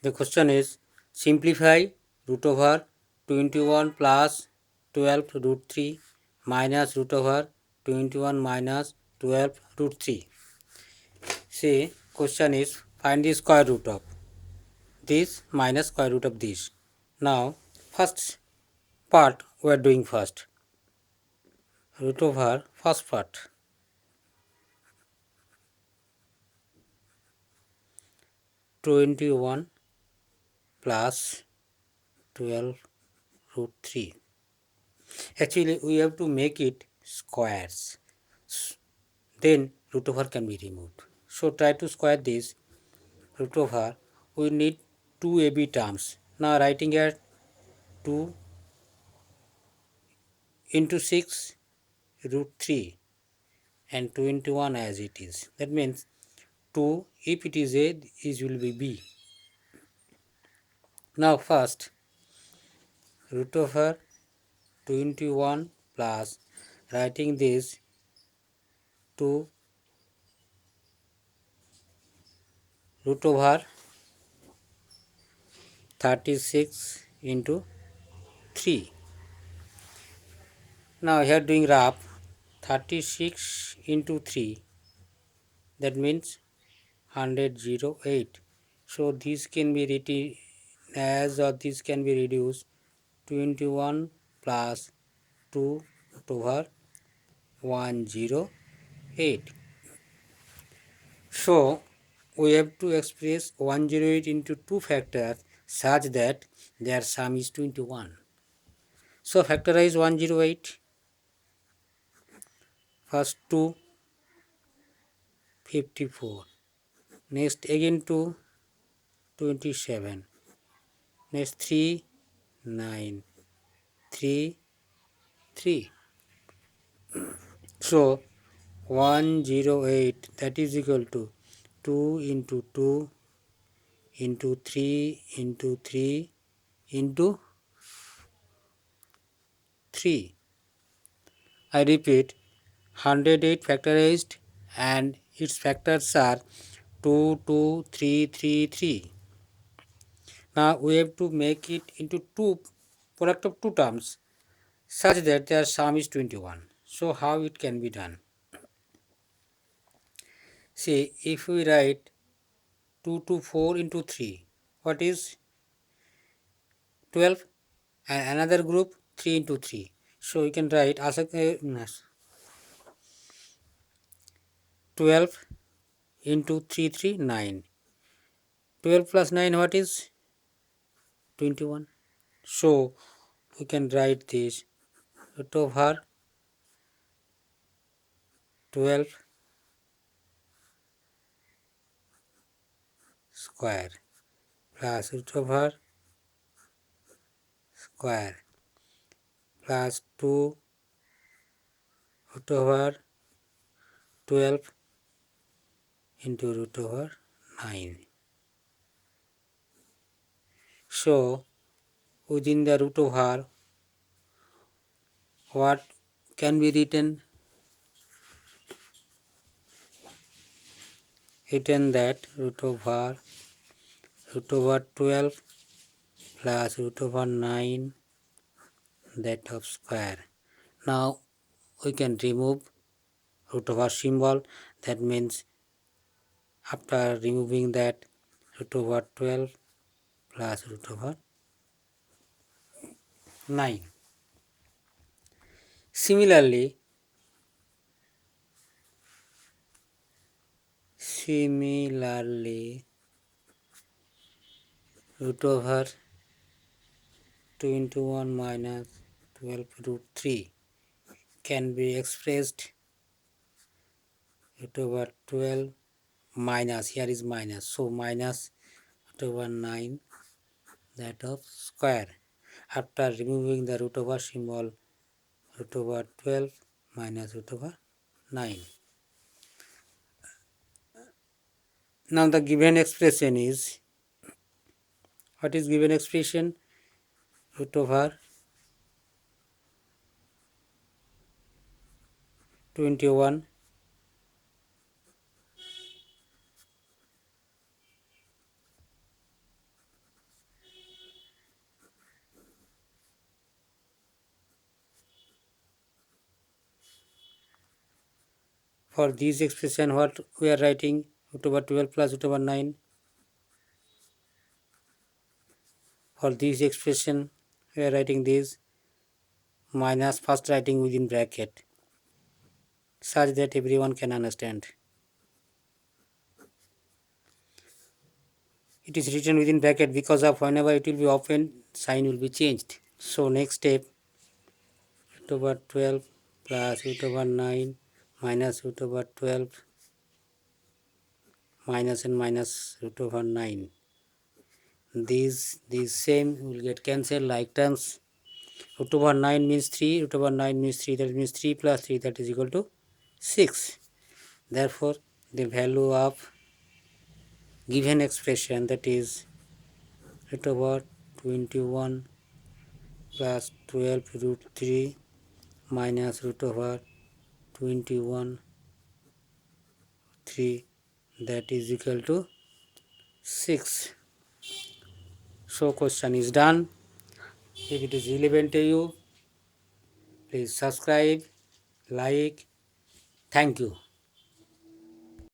The question is simplify root over 21 plus 12 root 3 minus root over 21 minus 12 root 3. See, question is find the square root of this minus square root of this. Now, first part we are doing first. Root over first part. 21 plus 12 root 3. Actually, we have to make it squares. Then root over can be removed. So try to square this root over. We need two AB terms. Now writing here 2 into 6 root 3 and 21 as it is. That means 2, if it is A, it will be B. Now first root over 21 plus writing this 2 root over 36 into 3. Now here doing rough 36 into 3, that means 108. So this can be written as, or this can be reduced 21 plus 2 over 108. So we have to express 108 into 2 factors such that their sum is 21. So factorize 108. First 2, 54. Next again 2, 27. Next 3, 9. 3, 3. So 108, that is equal to 2 into 2 into 3 into 3 into 3. I repeat, 108 factorized and its factors are 2, 2, 3, 3, 3. Now we have to make it into product of two terms such that their sum is 21. So how it can be done? See, if we write 2 to 4 into 3, what is 12? And another group 3 into 3. So you can write as 12 into 3, 3, 9. 12 plus 9, what is 21? So we can write this root over 12 square plus root over square plus 2 root over 12 into root over 9. So within the root over, what can be written? Written that root over 12 plus root over 9, that of square. Now we can remove root over symbol. That means after removing that, root over 12 plus root over 9. Similarly, root over 21 minus 12 root 3 can be expressed root over 12 minus, here is minus, so minus root over 9, that of square. After removing the root over symbol, root over 12 minus root over 9. Now the given expression is, what is given expression? Root over 21 For this expression, what we are writing, root over 12 plus root over 9. For this expression, we are writing this minus, first writing within bracket, such that everyone can understand. It is written within bracket because of whenever it will be opened, sign will be changed. So next step, root over 12 plus root over 9 minus root over 12 minus and minus root over 9. These same will get cancelled like terms. Root over 9 means 3, root over 9 means 3, that means 3 plus 3, that is equal to 6. Therefore, the value of given expression, that is root over 21 plus 12 root 3 minus root over 21 3, that is equal to 6. So question is done. If it is relevant to you, please subscribe, like. Thank you.